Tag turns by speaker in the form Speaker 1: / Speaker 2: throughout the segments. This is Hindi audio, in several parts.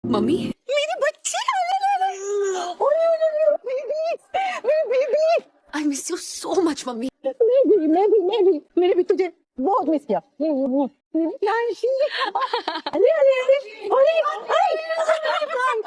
Speaker 1: मम्मी
Speaker 2: मेरी बच्ची, मेरी baby.
Speaker 1: I miss you so much mummy.
Speaker 2: मैंने भी तुझे बहुत मिस किया। प्रांशी, अरे अरे अरे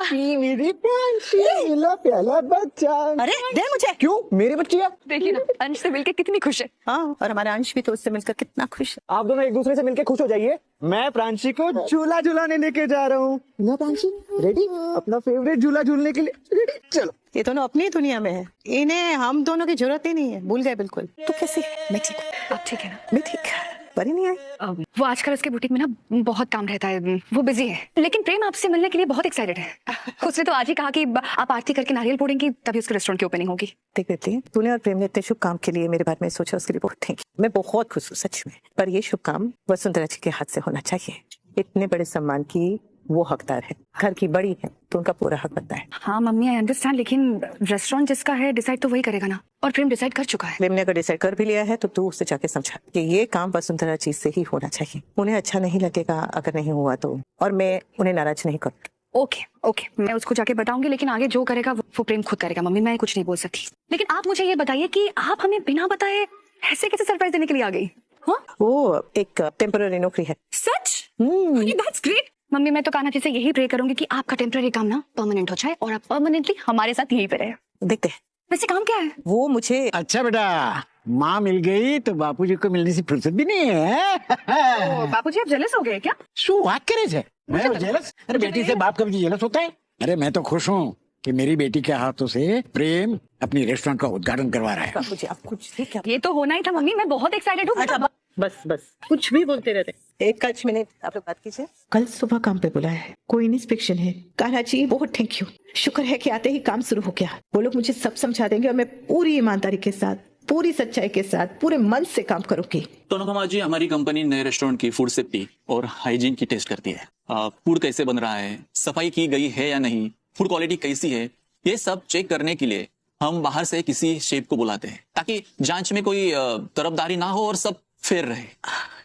Speaker 2: अरे मेरी प्रांशी, मिला प्याला बच्चा। अरे दे मुझे। क्यों, मेरी बच्ची है।
Speaker 1: देखिए ना, अंश से मिलकर कितनी खुश है।
Speaker 2: हाँ, और हमारा अंश भी तो उससे मिलकर कितना खुश है।
Speaker 3: आप दोनों एक दूसरे से मिलकर खुश हो जाइए। मैं प्रांशी को झूला झूलाने लेके जा रहा हूँ ना। प्रांशी रेडी, अपना फेवरेट झूला झूलने के लिए रेडी? चलो।
Speaker 2: ये दोनों अपनी दुनिया में है, इन्हें हम दोनों की जरूरत ही नहीं है, भूल गए बिल्कुल। तू कैसी?
Speaker 1: मैं ठीक हूँ, आप ठीक है ना?
Speaker 2: मैं ठीक, परी नहीं आई?
Speaker 1: वो आजकल उसके बुटीक में ना बहुत काम रहता है, वो बिजी है। लेकिन प्रेम आपसे मिलने के लिए बहुत एक्साइटेड है। उसने तो आज ही कहा कि आप आरती करके नारियल फोड़ेंगी तभी उसके रेस्टोरेंट की ओपनिंग होगी।
Speaker 2: देख बेटी, तूने और प्रेम ने इतने शुभ काम के लिए मेरे बारे में सोचा, उसके लिए बहुत थैंक यू। मैं बहुत खुश हूँ सच में, पर ये शुभ काम वसुंधरा जी के हाथ से होना चाहिए। इतने बड़े सम्मान की वो हकदार है, घर की बड़ी है तो उनका पूरा हक बनता है।
Speaker 1: हाँ मम्मी आई अंडरस्टैंड, लेकिन रेस्टोरेंट जिसका है डिसाइड तो वही करेगा ना, और प्रेम डिसाइड कर चुका है।
Speaker 2: प्रेम ने अगर डिसाइड कर भी लिया है तो तू उससे जाके समझा कि ये काम वसुंधरा जी से ही होना चाहिए। उन्हें अच्छा नहीं लगेगा अगर नहीं हुआ तो, और मैं उन्हें नाराज नहीं करूँगी।
Speaker 1: ओके ओके, मैं उसको जाके बताऊंगी, लेकिन आगे जो करेगा वो प्रेम खुद करेगा। मम्मी मैं कुछ नहीं बोल सकती। लेकिन आप मुझे ये बताइए कि आप हमें बिना बताए ऐसे कैसे सरप्राइज देने के लिए आ गई? हाँ,
Speaker 2: वो एक टेम्पररी नौकरी है।
Speaker 1: सच? That's great. मम्मी मैं तो कान्हा जी से यही प्रे करूंगी कि आपका टेम्पररी काम ना परमानेंट हो जाए और आप परमानेंटली हमारे साथ यहीं पे रहे।
Speaker 2: देखते हैं।
Speaker 1: वैसे काम क्या है?
Speaker 2: वो मुझे
Speaker 4: अच्छा बेटा, माँ मिल गई तो बापूजी को मिलने से फुर्सत भी नहीं है।
Speaker 1: बापूजी आप जेलस हो गए क्या?
Speaker 4: શું વાત કરે છે? मैं जेलस? अरे बेटी से बाप कभी जेलस होता है? अरे मैं तो खुश हूँ कि मेरी बेटी के हाथों से प्रेम अपनी रेस्टोरेंट का उद्घाटन करवा रहा है।
Speaker 2: बापूजी आप कुछ ठीक है?
Speaker 1: ये तो होना ही था मम्मी, मैं बहुत एक्साइटेड हूँ।
Speaker 2: बस बस कुछ भी बोलते रहते। एक 5 मिनट आप लोग बात कीजिए। कल सुबह काम पे बुलाया है, कोई इंस्पेक्शन है। कान्हा जी बहुत थैंक यू, शुक्र है कि आते ही काम शुरू हो गया। वो लोग मुझे सब समझा देंगे और मैं पूरी ईमानदारी के साथ, पूरी सच्चाई के साथ, पूरे मन से काम करूंगी।
Speaker 5: तो अनुपमा जी, हमारी कंपनी नए रेस्टोरेंट की फूड सेफ्टी और हाइजीन की टेस्ट करती है। फूड कैसे बन रहा है, सफाई की गई है या नहीं, फूड क्वालिटी कैसी है, ये सब चेक करने के लिए हम बाहर से किसी शेफ को बुलाते हैं ताकि जांच में कोई तरफदारी ना हो और सब फेयर रहे।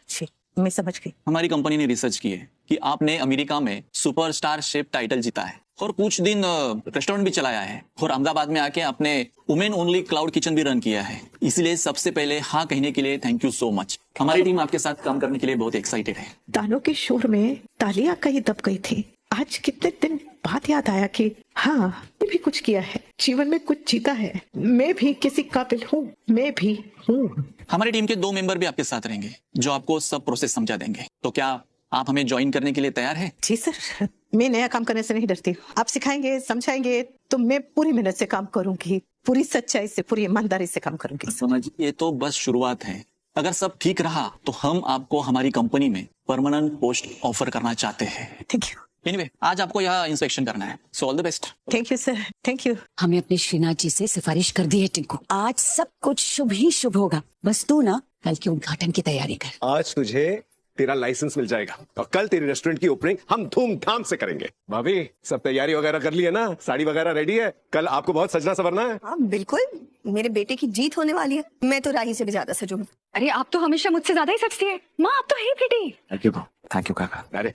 Speaker 2: जी मैं समझ गई।
Speaker 5: हमारी कंपनी ने रिसर्च की है कि आपने अमेरिका में सुपरस्टार शेफ टाइटल जीता है और कुछ दिन रेस्टोरेंट भी चलाया है, और अहमदाबाद में आके आपने वुमेन ओनली क्लाउड किचन भी रन किया है। इसलिए सबसे पहले हाँ कहने के लिए थैंक यू सो मच। हमारी टीम आपके साथ काम करने के लिए बहुत एक्साइटेड है।
Speaker 2: तालों के शोर में तालियां कहीं दब गई थी। आज कितने दिन बाद याद आया कि हाँ मैं भी कुछ किया है, जीवन में कुछ जीता है, मैं भी किसी काबिल हूँ, मैं भी हूँ।
Speaker 5: हमारी टीम के 2 मेंबर भी आपके साथ रहेंगे जो आपको सब प्रोसेस समझा देंगे। तो क्या आप हमें ज्वाइन करने के लिए तैयार है?
Speaker 2: जी सर, मैं नया काम करने से नहीं डरती। आप सिखाएंगे, समझाएंगे तो मैं पूरी मेहनत से काम करूंगी, पूरी सच्चाई से, पूरी ईमानदारी से काम करूंगी।
Speaker 5: समझिए, ये तो बस शुरुआत है। अगर सब ठीक रहा तो हम आपको हमारी कंपनी में परमानेंट पोस्ट ऑफर करना चाहते हैं।
Speaker 2: Thank you.
Speaker 5: एनीवे, आज आपको यहाँ इंस्पेक्शन करना है, so all the best.
Speaker 2: Thank you sir, thank you.
Speaker 6: हमें अपने श्रीनाथ जी से सिफारिश कर दी है टिंकू, आज सब कुछ शुभ ही शुभ होगा। बस तू ना कल के उद्घाटन की तैयारी कर।
Speaker 7: आज तुझे तेरा लाइसेंस मिल जाएगा और कल तेरी रेस्टोरेंट की ओपनिंग हम धूमधाम से करेंगे। भाभी सब तैयारी वगैरह कर ली है ना? साड़ी वगैरह रेडी है? कल आपको बहुत सजना सवरना है।
Speaker 8: हाँ बिल्कुल, मेरे बेटे की जीत होने वाली है। मैं तो राही से भी ज्यादा सजूंगी।
Speaker 1: अरे आप तो हमेशा मुझसे ज्यादा ही सजती है माँ, आप तो है प्रिटी।
Speaker 5: थैंक यू काका।
Speaker 7: अरे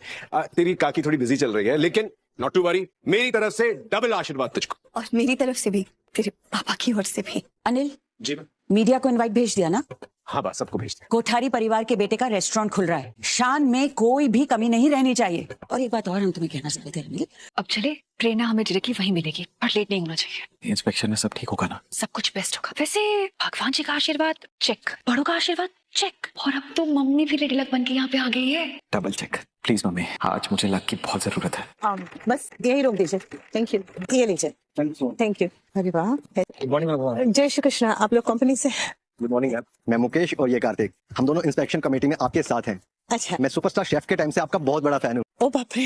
Speaker 7: तेरी काकी थोड़ी बिजी चल रही है, लेकिन नॉट टू वरी, मेरी तरफ से डबल आशीर्वाद तुझको।
Speaker 8: और मेरी तरफ से भी, तेरे पापा की ओर से भी।
Speaker 6: अनिल,
Speaker 7: जी मैम।
Speaker 6: मीडिया को इनवाइट भेज दिया ना?
Speaker 7: हाँ बस सबको भेजते हैं।
Speaker 6: कोठारी परिवार के बेटे का रेस्टोरेंट खुल रहा है, शान में कोई भी कमी नहीं रहनी चाहिए। और एक बात और हम तुम्हें कहना चाहते थे अनिल,
Speaker 1: अब चले, ट्रेन हमें डायरेक्टली वहीं मिलेगी, पर लेट नहीं होना चाहिए।
Speaker 5: इंस्पेक्शन में सब ठीक होगा ना?
Speaker 1: सब कुछ बेस्ट होगा। वैसे भगवान जी का आशीर्वाद चेक, बड़ों का आशीर्वाद चेक, और अब तो मम्मी भी रेडी लग बन के यहाँ पे आ गई है।
Speaker 5: डबल चेक प्लीज मम्मी, आज मुझे लक की बहुत जरूरत है।
Speaker 2: बस यही रोक दीजिए। थैंक यू, ये लीजिए। Thank you. अरे वाह,
Speaker 3: गुड मॉर्निंग।
Speaker 2: जय श्री कृष्णा। आप लोग कंपनी से?
Speaker 9: गुड मॉर्निंग मैम, मैं मुकेश और ये कार्तिक, हम दोनों इंस्पेक्शन कमेटी में आपके साथ हैं।
Speaker 2: अच्छा।
Speaker 9: मैं सुपरस्टार शेफ के टाइम से आपका बहुत बड़ा फैन हूँ।
Speaker 2: ओ बाप रे,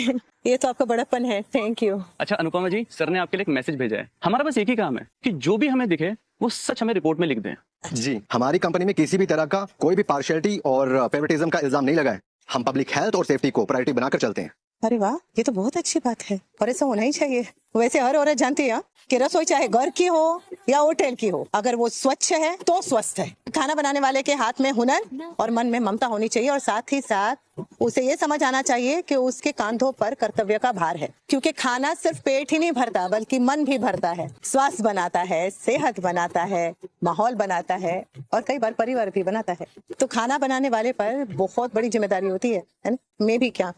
Speaker 2: ये तो आपका बड़ापन है। Thank you.
Speaker 10: अच्छा अनुपमा जी, सर ने आपके लिए एक मैसेज भेजा है। हमारा बस एक ही काम है कि जो भी हमें दिखे वो सच हमें रिपोर्ट में लिख दें।
Speaker 9: जी, हमारी कंपनी में किसी भी तरह का कोई भी पार्शियलिटी और फेवरेटिज्म का इल्जाम नहीं लगा है। हम पब्लिक हेल्थ और सेफ्टी को प्रायोरिटी बनाकर चलते हैं।
Speaker 2: अरे वाह, ये तो बहुत अच्छी बात है और ऐसा होना ही चाहिए। वैसे हर औरत जानती है कि रसोई चाहे घर की हो या होटल की हो, अगर वो स्वच्छ है तो स्वस्थ है। खाना बनाने वाले के हाथ में हुनर और मन में ममता होनी चाहिए, और साथ ही साथ उसे ये समझ आना चाहिए कि उसके कांधों पर कर्तव्य का भार है, क्योंकि खाना सिर्फ पेट ही नहीं भरता बल्कि मन भी भरता है, स्वास्थ्य बनाता है, सेहत बनाता है, माहौल बनाता है और कई बार परिवार भी बनाता है। तो खाना बनाने वाले पर बहुत बड़ी जिम्मेदारी होती है ना? मैं भी क्या,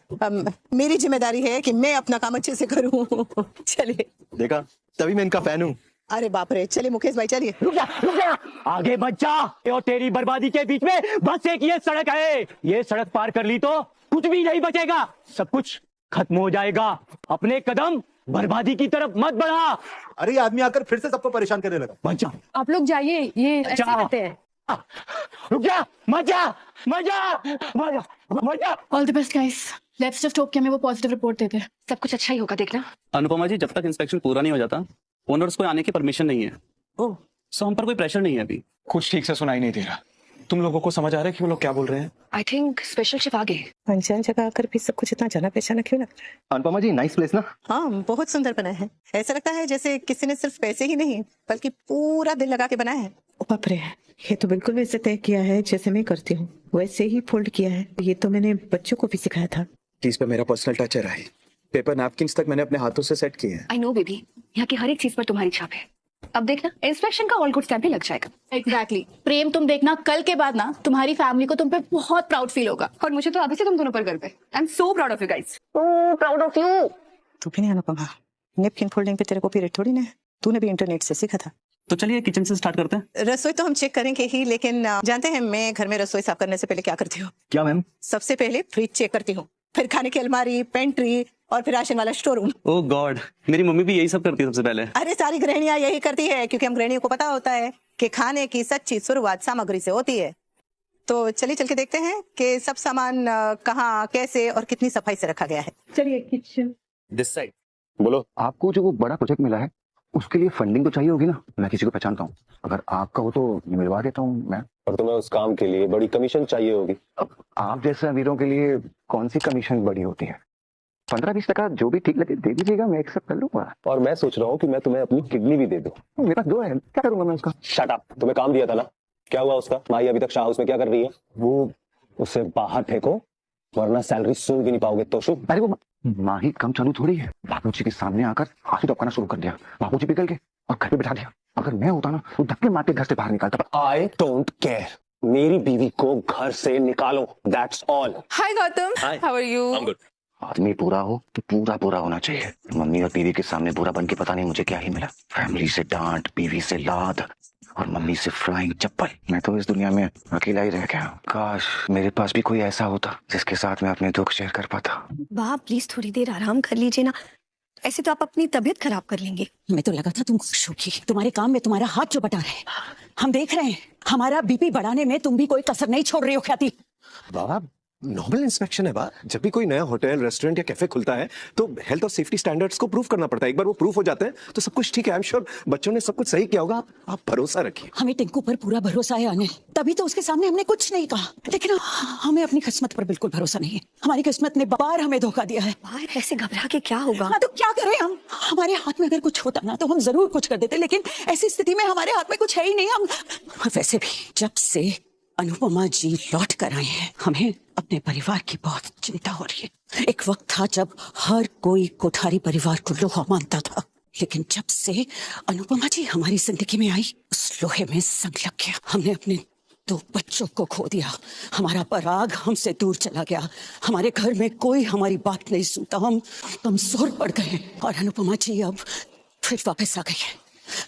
Speaker 2: मेरी जिम्मेदारी है कि मैं अपना काम अच्छे से करूं। चलिए।
Speaker 9: देखा, तभी मैं इनका फैन हूँ।
Speaker 2: अरे बाप रे, चलिए मुकेश भाई चलिए।
Speaker 3: रुक जा, आगे बच जा। और तेरी बर्बादी के बीच में बस एक ये सड़क है, ये सड़क पार कर ली तो कुछ भी नहीं बचेगा, सब कुछ खत्म हो जाएगा। अपने कदम बर्बादी की तरफ मत बढ़ा।
Speaker 7: अरे ये आदमी आकर फिर से सबको परेशान करने लगा।
Speaker 3: बच जा,
Speaker 1: आप लोग जाइए, ये ऐसे
Speaker 3: जा।
Speaker 1: करते हैं।
Speaker 3: रुक जा, मत जा, मत जा, मत जा, मत जा।
Speaker 1: All the best guys, let's just hope कि हमें वो पॉजिटिव रिपोर्ट देते हैं। सब कुछ अच्छा ही होगा, देखना।
Speaker 10: अनुपमा जी, जब तक इंस्पेक्शन पूरा नहीं हो जाता ओनर्स को आने की परमिशन नहीं है।
Speaker 2: ओह,
Speaker 10: सो हम पर कोई प्रेशर नहीं है अभी।
Speaker 11: कुछ ठीक से सुनाई नहीं दे रहा। तुम लोगों को समझ आ रहा है कि वो लोग क्या बोल रहे हैं?
Speaker 1: आई थिंक स्पेशल शिफ्ट आ गई।
Speaker 2: अनजान जगह आकर भी सब कुछ इतना जाना पहचाना क्यों लग रहा है?
Speaker 9: अनुपमा जी, नाइस प्लेस ना?
Speaker 2: हाँ, बहुत सुंदर बना है। ऐसा लगता है जैसे किसी ने सिर्फ पैसे ही नहीं बल्कि पूरा दिल लगा के बनाया है। बाप रे, ये तो बिल्कुल वैसे तय किया है जैसे मैं करती हूँ, वैसे ही फोल्ड किया है। ये तो मैंने बच्चों को भी सिखाया था।
Speaker 11: चीज पे मेरा पर्सनल टच है। पेपर नैपकिन्स तक मैंने अपने हाथों से सेट किए हैं।
Speaker 1: आई नो बेबी, यहाँ की हर एक चीज पर तुम्हारी छाप है। अब देखना, इंस्पेक्शन का ऑल गुड स्टैंप भी लग जाएगा।
Speaker 12: एग्जैक्टली प्रेम, तुम देखना कल के बाद ना तुम्हारी फैमिली को तुम पे बहुत प्राउड फील होगा।
Speaker 1: और मुझे तो अभी से तुम दोनों पर गर्व है। I am so proud of you guys, so proud of you.
Speaker 2: तू भी नहीं अनुपमा, नेपकिन फोल्डिंग पे तेरे को पीरियड थोड़ी ना है, तूने भी इंटरनेट से सीखा था।
Speaker 10: तो चलिए किचन से स्टार्ट करते हैं।
Speaker 2: रसोई तो हम चेक करेंगे ही, लेकिन जानते हैं मैं घर में रसोई साफ करने से पहले क्या करती हूँ?
Speaker 9: क्या मैम?
Speaker 2: सबसे पहले फ्रिज चेक करती हूँ, फिर खाने की अलमारी, पेंट्री और फिर राशन वाला स्टोर रूम।
Speaker 10: ओह गॉड, मेरी मम्मी भी यही सब करती है सबसे पहले।
Speaker 2: अरे सारी गृहिणियां यही करती है, क्योंकि हम गृहिणियों को पता होता है कि खाने की सच्ची शुरुआत सामग्री से होती है। तो चलिए चल के देखते हैं कि सब सामान कहाँ, कैसे और कितनी सफाई से रखा गया है। चलिए किचन
Speaker 10: दिस साइड।
Speaker 9: बोलो, आपको जो वो बड़ा प्रोजेक्ट मिला है उसके लिए फंडिंग तो चाहिए होगी ना? मैं किसी को पहचानता हूँ, अगर आपका हो तो मिलवा देता हूँ मैं।
Speaker 7: और तुम्हें उस काम के लिए बड़ी कमीशन चाहिए होगी।
Speaker 9: अब आप जैसे अमीरों के लिए कौन सी कमीशन बड़ी होती है? 15-20% जो भी ठीक लगे दे दीजिएगा, मैं एक्सेप्ट कर लूंगा।
Speaker 7: और मैं सोच रहा हूँ कि मैं तुम्हें अपनी किडनी भी दे दूँ।
Speaker 9: मेरे पास 2 है, क्या करूंगा मैं उसका?
Speaker 7: शट अप, तुम्हें काम दिया था ना, क्या हुआ उसका? माही अभी तक शाह हाउस में क्या कर रही है? वो उसे बाहर फेंको वरना सैलरी सूंघ भी नहीं पाओगे। तोशु,
Speaker 9: अरे वो माही कम चालू थोड़ी है। बाबूजी के सामने आकर आंसू टपकाना शुरू कर दिया, बाबूजी पिघल के और घर पे बिठा दिया। अगर मैं होता ना तो धक्के मार के घर से बाहर निकालता।
Speaker 7: आई डोंट केयर, मेरी बीवी को घर से निकालो, that's all.
Speaker 12: Hi Gautam, how are you?
Speaker 7: I am good.
Speaker 9: आदमी पूरा हो तो पूरा पूरा होना चाहिए। मम्मी और बीवी के सामने बुरा बन के पता नहीं मुझे क्या ही मिला। फैमिली से डांट, बीवी से लाद और मम्मी से फ्लाइंग चप्पल। मैं तो इस दुनिया में अकेला ही रह गया। काश मेरे पास भी कोई ऐसा होता जिसके साथ मैं अपने दुख शेयर कर पाता।
Speaker 8: बाप प्लीज थोड़ी देर आराम कर लीजिए ना, ऐसे तो आप अपनी तबीयत खराब कर लेंगे।
Speaker 6: मैं तो लगा था तुम खुश होगी, तुम्हारे काम में तुम्हारा हाथ जो बटा रहे। हम देख रहे हैं, हमारा बीपी बढ़ाने में तुम भी कोई कसर नहीं छोड़ रही हो ख्याति।
Speaker 7: बाबा, नॉर्मल इंस्पेक्शन है बा। जब भी कोई नया होटल, रेस्टोरेंट या कैफे खुलता है तो हेल्थ और सेफ्टी स्टैंडर्ड्स को प्रूफ करना पड़ता है। एक बार वो प्रूफ हो जाते हैं तो सब कुछ ठीक है। आई एम श्योर बच्चों ने सब कुछ सही किया होगा, आप भरोसा रखिए।
Speaker 6: हमें टिंकू पर पूरा भरोसा है अनिल, तभी तो उसके सामने हमने कुछ नहीं कहा। लेकिन हमें अपनी किस्मत पर बिल्कुल भरोसा नहीं है। हमारी किस्मत ने बार हमें धोखा दिया है।
Speaker 8: बाहर ऐसे घबरा के क्या होगा?
Speaker 6: हाँ तो क्या करें हम? हमारे हाथ में अगर कुछ होता ना तो हम जरूर कुछ कर देते, लेकिन ऐसी स्थिति में हमारे हाथ में कुछ है ही नहीं। हम वैसे भी जब से अनुपमा जी लौट कर आए हैं हमें अपने परिवार की बहुत चिंता हो रही है। एक वक्त था जब हर कोई कोठारी परिवार को लोहा मानता था, लेकिन जब से अनुपमा जी हमारी जिंदगी में आई उस लोहे में जंग लग गया। हमने अपने 2 बच्चों को खो दिया, हमारा पराग हमसे दूर चला गया, हमारे घर में कोई हमारी बात नहीं सुनता, हम कमजोर पड़ गए। और अनुपमा जी अब फिर वापस आ गई है।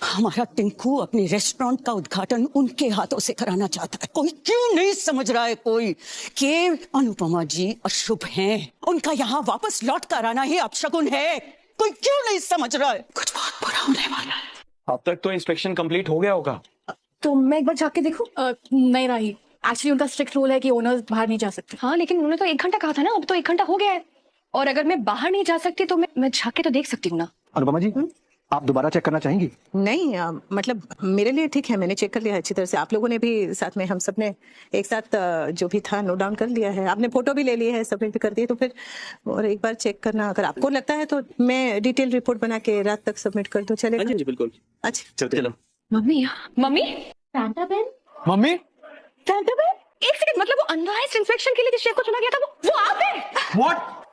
Speaker 6: हमारा टिंकू अपने रेस्टोरेंट का उद्घाटन उनके हाथों से कराना चाहता है। कोई क्यों नहीं समझ रहा है कोई कि अनुपमा जी अशुभ हैं, उनका यहाँ वापस लौट कर आना ही अपशगुन है। कोई क्यों नहीं समझ रहा है? कुछ बहुत बुरा होने वाला है।
Speaker 11: अब तक तो इंस्पेक्शन कंप्लीट हो गया होगा।
Speaker 1: तो मैं एक बार जाके देखूं?
Speaker 12: नहीं रही, एक्चुअली उनका स्ट्रिक्ट रूल है कि ओनर्स बाहर नहीं जा सकते।
Speaker 1: हाँ लेकिन उन्होंने तो 1 घंटा कहा था ना, अब तो 1 घंटा हो गया है। और अगर मैं बाहर नहीं जा सकती तो मैं जाके तो देख सकती हूँ ना।
Speaker 9: अनुपमा जी, आप दोबारा चेक करना चाहेंगी?
Speaker 2: नहीं, मतलब मेरे लिए ठीक है, मैंने चेक कर लिया है अच्छी तरह से। आप लोगों ने भी साथ में, हम सब ने एक साथ जो भी था नोट डाउन कर लिया है। आपने फोटो भी ले ली है, सबमिट भी कर दी है। तो फिर और एक बार चेक करना, अगर आपको लगता है तो मैं डिटेल रिपोर्ट बना के रात तक सबमिट कर दूं, चलेगा?
Speaker 10: जी बिल्कुल।
Speaker 2: अच्छा
Speaker 10: चलो।
Speaker 1: Mummy, mummy,
Speaker 12: Santa pen,
Speaker 11: mummy,
Speaker 2: Santa pen?
Speaker 1: एक सेकंड, मतलब वो अनवाइज्ड इंस्पेक्शन के लिए जिस शेफ को चुना गया था वो आप हैं?
Speaker 13: व्हाट?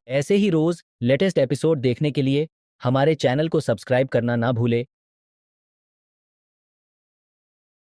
Speaker 14: ऐसे ही रोज लेटेस्ट एपिसोड देखने के लिए हमारे चैनल को सब्सक्राइब करना ना भूले